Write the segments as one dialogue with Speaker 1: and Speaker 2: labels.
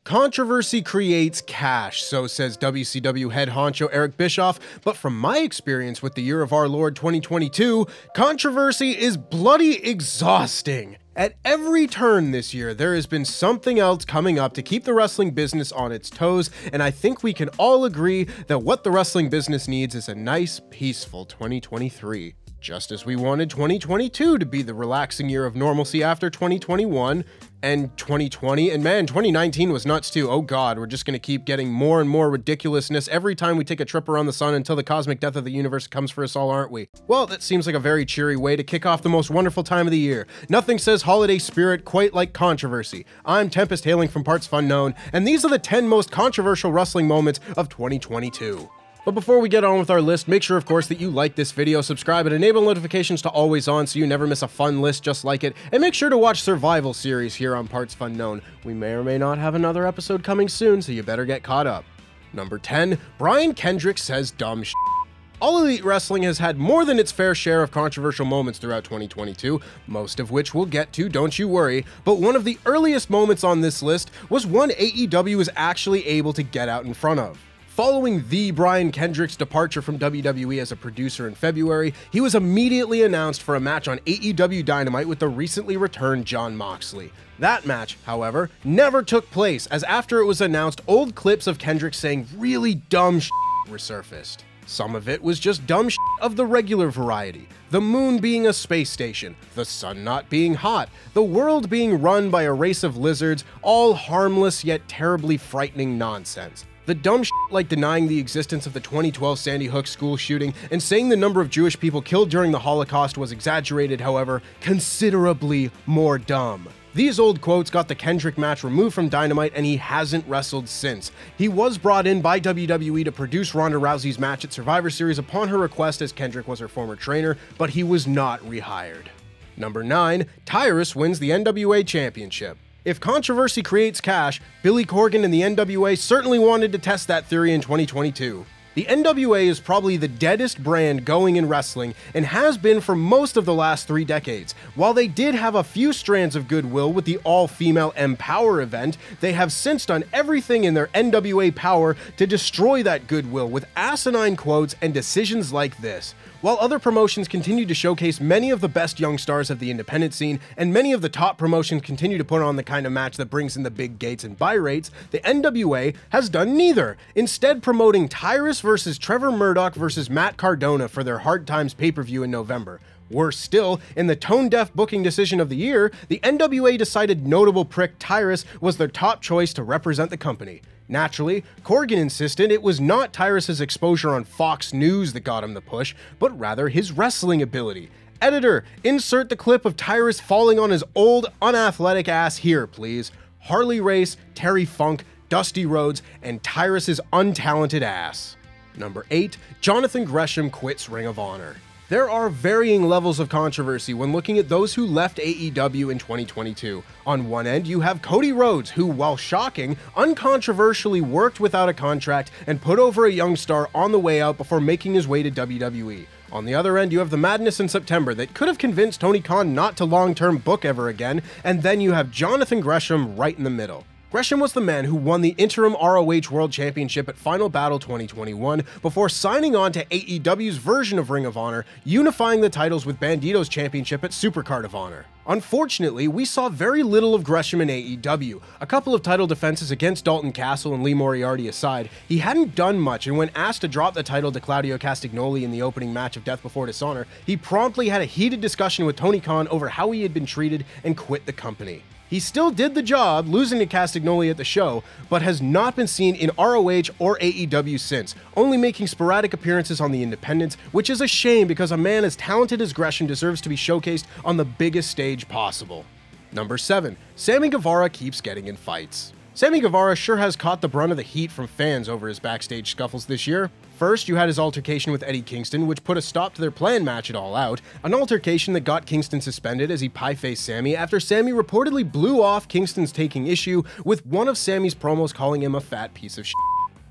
Speaker 1: Controversy creates cash, so says WCW head honcho Eric Bischoff, but from my experience with the year of our Lord 2022, controversy is bloody exhausting. At every turn this year, there has been something else coming up to keep the wrestling business on its toes, and I think we can all agree that what the wrestling business needs is a nice, peaceful 2023. Just as we wanted 2022 to be the relaxing year of normalcy after 2021 and 2020, and man, 2019 was nuts too. Oh god, we're just gonna keep getting more and more ridiculousness every time we take a trip around the sun until the cosmic death of the universe comes for us all, aren't we? Well, that seems like a very cheery way to kick off the most wonderful time of the year. Nothing says holiday spirit quite like controversy. I'm Tempest hailing from partsFUNknown, and these are the 10 most controversial wrestling moments of 2022. But before we get on with our list, make sure of course that you like this video, subscribe, and enable notifications to always on so you never miss a fun list just like it, and make sure to watch Survival Series here on partsFUNknown. We may or may not have another episode coming soon, so you better get caught up. Number 10, Brian Kendrick says dumb shit. All Elite Wrestling has had more than its fair share of controversial moments throughout 2022, most of which we'll get to, don't you worry, but one of the earliest moments on this list was one AEW was actually able to get out in front of. Following the Brian Kendrick's departure from WWE as a producer in February, he was immediately announced for a match on AEW Dynamite with the recently returned Jon Moxley. That match, however, never took place, as after it was announced, old clips of Kendrick saying really dumb shit resurfaced. Some of it was just dumb shit of the regular variety. The moon being a space station, the sun not being hot, the world being run by a race of lizards, all harmless yet terribly frightening nonsense. The dumb shit like denying the existence of the 2012 Sandy Hook school shooting and saying the number of Jewish people killed during the Holocaust was exaggerated, however, considerably more dumb. These old quotes got the Kendrick match removed from Dynamite, and he hasn't wrestled since. He was brought in by WWE to produce Ronda Rousey's match at Survivor Series upon her request, as Kendrick was her former trainer, but he was not rehired. Number 9, Tyrus wins the NWA Championship. If controversy creates cash, Billy Corgan and the NWA certainly wanted to test that theory in 2022. The NWA is probably the deadest brand going in wrestling and has been for most of the last 3 decades. While they did have a few strands of goodwill with the all-female Empower event, they have since done everything in their NWA power to destroy that goodwill with asinine quotes and decisions like this. While other promotions continue to showcase many of the best young stars of the independent scene, and many of the top promotions continue to put on the kind of match that brings in the big gates and buy rates, the NWA has done neither, instead promoting Tyrus versus Trevor Murdoch versus Matt Cardona for their Hard Times pay-per-view in November. Worse still, in the tone-deaf booking decision of the year, the NWA decided notable prick Tyrus was their top choice to represent the company. Naturally, Corgan insisted it was not Tyrus's exposure on Fox News that got him the push, but rather his wrestling ability. Editor, insert the clip of Tyrus falling on his old, unathletic ass here, please. Harley Race, Terry Funk, Dusty Rhodes, and Tyrus's untalented ass. Number 8, Jonathan Gresham quits Ring of Honor. There are varying levels of controversy when looking at those who left AEW in 2022. On one end, you have Cody Rhodes, who, while shocking, uncontroversially worked without a contract and put over a young star on the way out before making his way to WWE. On the other end, you have the madness in September that could have convinced Tony Khan not to long-term book ever again, and then you have Jonathan Gresham right in the middle. Gresham was the man who won the interim ROH World Championship at Final Battle 2021 before signing on to AEW's version of Ring of Honor, unifying the titles with Bandito's championship at Supercard of Honor. Unfortunately, we saw very little of Gresham in AEW. A couple of title defenses against Dalton Castle and Lee Moriarty aside, he hadn't done much, and when asked to drop the title to Claudio Castagnoli in the opening match of Death Before Dishonor, he promptly had a heated discussion with Tony Khan over how he had been treated and quit the company. He still did the job, losing to Castagnoli at the show, but has not been seen in ROH or AEW since, only making sporadic appearances on the independents, which is a shame because a man as talented as Gresham deserves to be showcased on the biggest stage possible. Number 7, Sammy Guevara keeps getting in fights. Sammy Guevara sure has caught the brunt of the heat from fans over his backstage scuffles this year. First, you had his altercation with Eddie Kingston, which put a stop to their planned match at All Out, an altercation that got Kingston suspended as he pie-faced Sammy after Sammy reportedly blew off Kingston's taking issue with one of Sammy's promos calling him a fat piece of shit.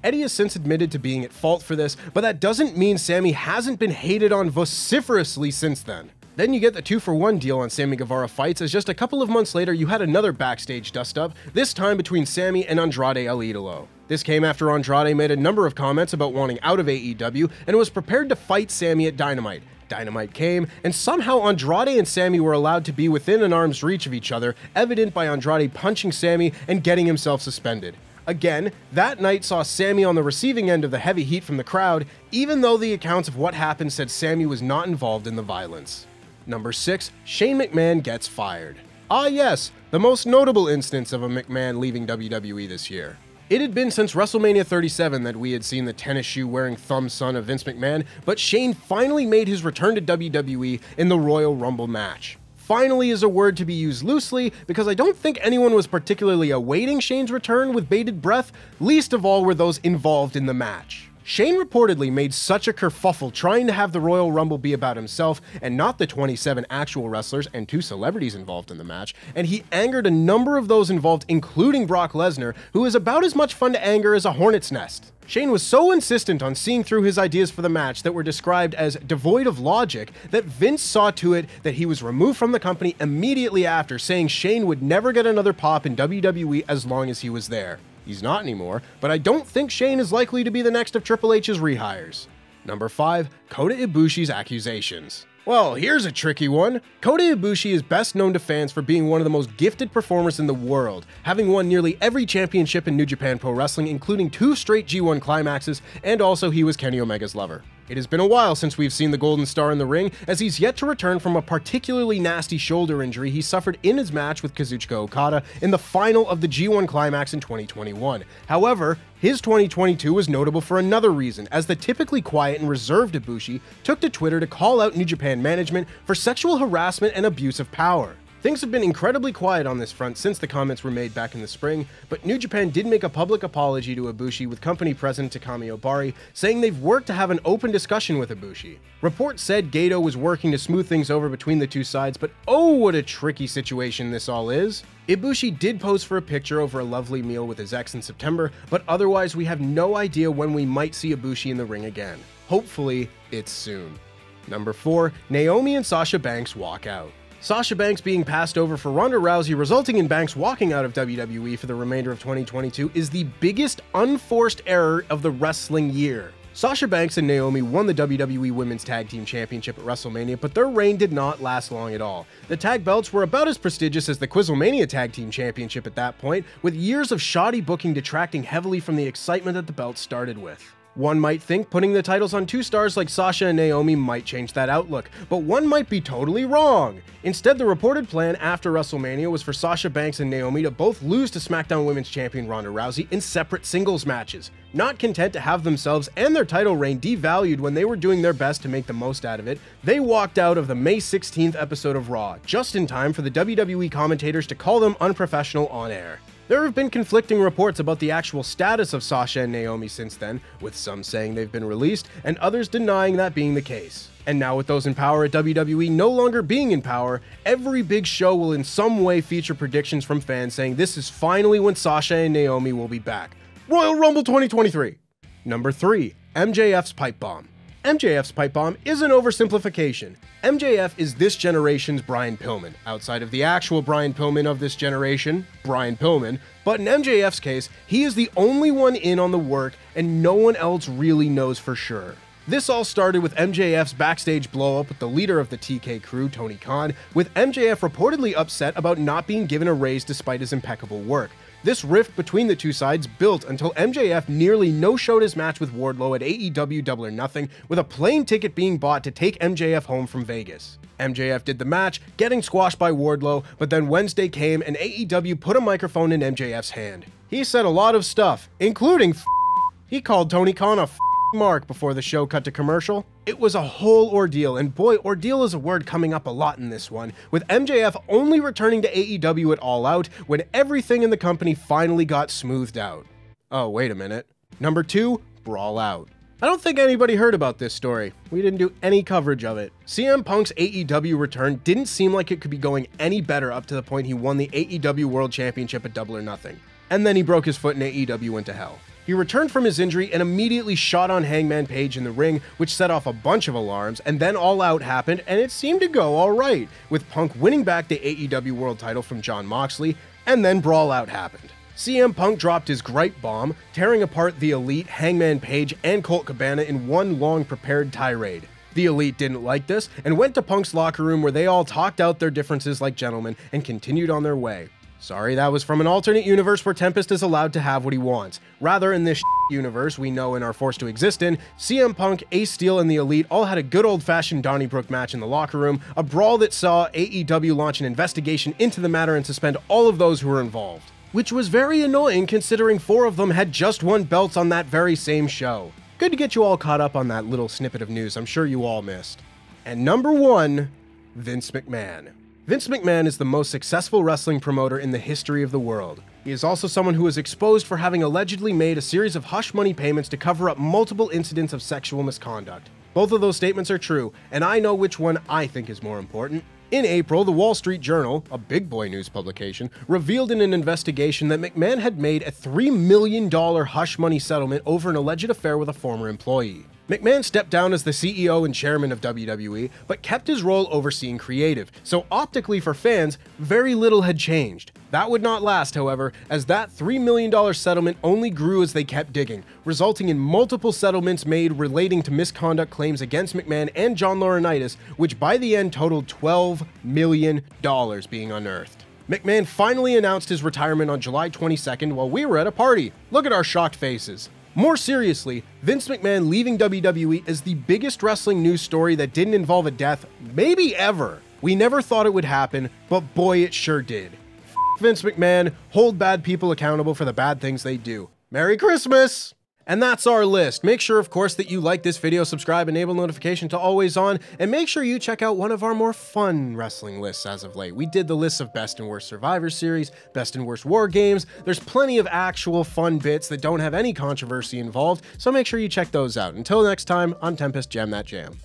Speaker 1: Eddie has since admitted to being at fault for this, but that doesn't mean Sammy hasn't been hated on vociferously since then. Then you get the 2-for-1 deal on Sammy Guevara fights, as just a couple of months later you had another backstage dust-up, this time between Sammy and Andrade El Idolo. This came after Andrade made a number of comments about wanting out of AEW and was prepared to fight Sammy at Dynamite. Dynamite came, and somehow Andrade and Sammy were allowed to be within an arm's reach of each other, evident by Andrade punching Sammy and getting himself suspended. Again, that night saw Sammy on the receiving end of the heavy heat from the crowd, even though the accounts of what happened said Sammy was not involved in the violence. Number 6, Shane McMahon gets fired. Ah yes, the most notable instance of a McMahon leaving WWE this year. It had been since WrestleMania 37 that we had seen the tennis shoe wearing thumb son of Vince McMahon, but Shane finally made his return to WWE in the Royal Rumble match. Finally is a word to be used loosely, because I don't think anyone was particularly awaiting Shane's return with bated breath, least of all were those involved in the match. Shane reportedly made such a kerfuffle trying to have the Royal Rumble be about himself and not the 27 actual wrestlers and 2 celebrities involved in the match, and he angered a number of those involved, including Brock Lesnar, who is about as much fun to anger as a hornet's nest. Shane was so insistent on seeing through his ideas for the match that were described as devoid of logic that Vince saw to it that he was removed from the company immediately after, saying Shane would never get another pop in WWE as long as he was there. He's not anymore, but I don't think Shane is likely to be the next of Triple H's rehires. Number 5, Kota Ibushi's accusations. Well, here's a tricky one. Kota Ibushi is best known to fans for being one of the most gifted performers in the world, having won nearly every championship in New Japan Pro Wrestling, including 2 straight G1 climaxes, and also he was Kenny Omega's lover. It has been a while since we've seen the Golden Star in the ring, as he's yet to return from a particularly nasty shoulder injury he suffered in his match with Kazuchika Okada in the final of the G1 Climax in 2021. However, his 2022 was notable for another reason, as the typically quiet and reserved Ibushi took to Twitter to call out New Japan management for sexual harassment and abuse of power. Things have been incredibly quiet on this front since the comments were made back in the spring, but New Japan did make a public apology to Ibushi, with company president Takami Obari saying they've worked to have an open discussion with Ibushi. Reports said Gato was working to smooth things over between the two sides, but oh, what a tricky situation this all is. Ibushi did pose for a picture over a lovely meal with his ex in September, but otherwise we have no idea when we might see Ibushi in the ring again. Hopefully, it's soon. Number 4, Naomi and Sasha Banks walk out. Sasha Banks being passed over for Ronda Rousey, resulting in Banks walking out of WWE for the remainder of 2022, is the biggest unforced error of the wrestling year. Sasha Banks and Naomi won the WWE Women's Tag Team Championship at WrestleMania, but their reign did not last long at all. The tag belts were about as prestigious as the Quizlemania Tag Team Championship at that point, with years of shoddy booking detracting heavily from the excitement that the belts started with. One might think putting the titles on 2 stars like Sasha and Naomi might change that outlook, but one might be totally wrong. Instead, the reported plan after WrestleMania was for Sasha Banks and Naomi to both lose to SmackDown Women's Champion Ronda Rousey in separate singles matches. Not content to have themselves and their title reign devalued when they were doing their best to make the most out of it, they walked out of the May 16th episode of Raw, just in time for the WWE commentators to call them unprofessional on air. There have been conflicting reports about the actual status of Sasha and Naomi since then, with some saying they've been released and others denying that being the case. And now with those in power at WWE no longer being in power, every big show will in some way feature predictions from fans saying this is finally when Sasha and Naomi will be back. Royal Rumble 2023! Number 3, MJF's pipe bomb. MJF's pipe bomb is an oversimplification. MJF is this generation's Brian Pillman, outside of the actual Brian Pillman of this generation, Brian Pillman, but in MJF's case, he is the only one in on the work and no one else really knows for sure. This all started with MJF's backstage blow-up with the leader of the TK crew, Tony Khan, with MJF reportedly upset about not being given a raise despite his impeccable work. This rift between the two sides built until MJF nearly no-showed his match with Wardlow at AEW Double or Nothing, with a plane ticket being bought to take MJF home from Vegas. MJF did the match, getting squashed by Wardlow, but then Wednesday came and AEW put a microphone in MJF's hand. He said a lot of stuff, including he called Tony Khan a mark before the show cut to commercial. It was a whole ordeal, and boy, ordeal is a word coming up a lot in this one, with MJF only returning to AEW at All Out when everything in the company finally got smoothed out. Oh, wait a minute. Number 2, Brawl Out. I don't think anybody heard about this story. We didn't do any coverage of it. CM Punk's AEW return didn't seem like it could be going any better up to the point he won the AEW World Championship at Double or Nothing. And then he broke his foot and AEW went to hell. He returned from his injury and immediately shot on Hangman Page in the ring, which set off a bunch of alarms, and then All Out happened, and it seemed to go alright, with Punk winning back the AEW World title from Jon Moxley, and then Brawl Out happened. CM Punk dropped his gripe bomb, tearing apart the Elite, Hangman Page, and Colt Cabana in one long prepared tirade. The Elite didn't like this, and went to Punk's locker room where they all talked out their differences like gentlemen and continued on their way. Sorry, that was from an alternate universe where Tempest is allowed to have what he wants. Rather, in this universe we know and are forced to exist in, CM Punk, Ace Steel, and the Elite all had a good old-fashioned Donnybrook match in the locker room, a brawl that saw AEW launch an investigation into the matter and suspend all of those who were involved. Which was very annoying considering 4 of them had just won belts on that very same show. Good to get you all caught up on that little snippet of news I'm sure you all missed. And number 1, Vince McMahon. Vince McMahon is the most successful wrestling promoter in the history of the world. He is also someone who is exposed for having allegedly made a series of hush money payments to cover up multiple incidents of sexual misconduct. Both of those statements are true, and I know which one I think is more important. In April, the Wall Street Journal, a big boy news publication, revealed in an investigation that McMahon had made a $3 million hush money settlement over an alleged affair with a former employee. McMahon stepped down as the CEO and chairman of WWE, but kept his role overseeing creative, so optically for fans, very little had changed. That would not last, however, as that $3 million settlement only grew as they kept digging, resulting in multiple settlements made relating to misconduct claims against McMahon and John Laurinaitis, which by the end totaled $12 million being unearthed. McMahon finally announced his retirement on July 22nd while we were at a party. Look at our shocked faces. More seriously, Vince McMahon leaving WWE is the biggest wrestling news story that didn't involve a death, maybe ever. We never thought it would happen, but boy, it sure did. F Vince McMahon, hold bad people accountable for the bad things they do. Merry Christmas! And that's our list. Make sure, of course, that you like this video, subscribe, enable notification to always on, and make sure you check out one of our more fun wrestling lists as of late. We did the lists of Best and Worst Survivor Series, Best and Worst War Games. There's plenty of actual fun bits that don't have any controversy involved, so make sure you check those out. Until next time, I'm Tempest, jam that jam.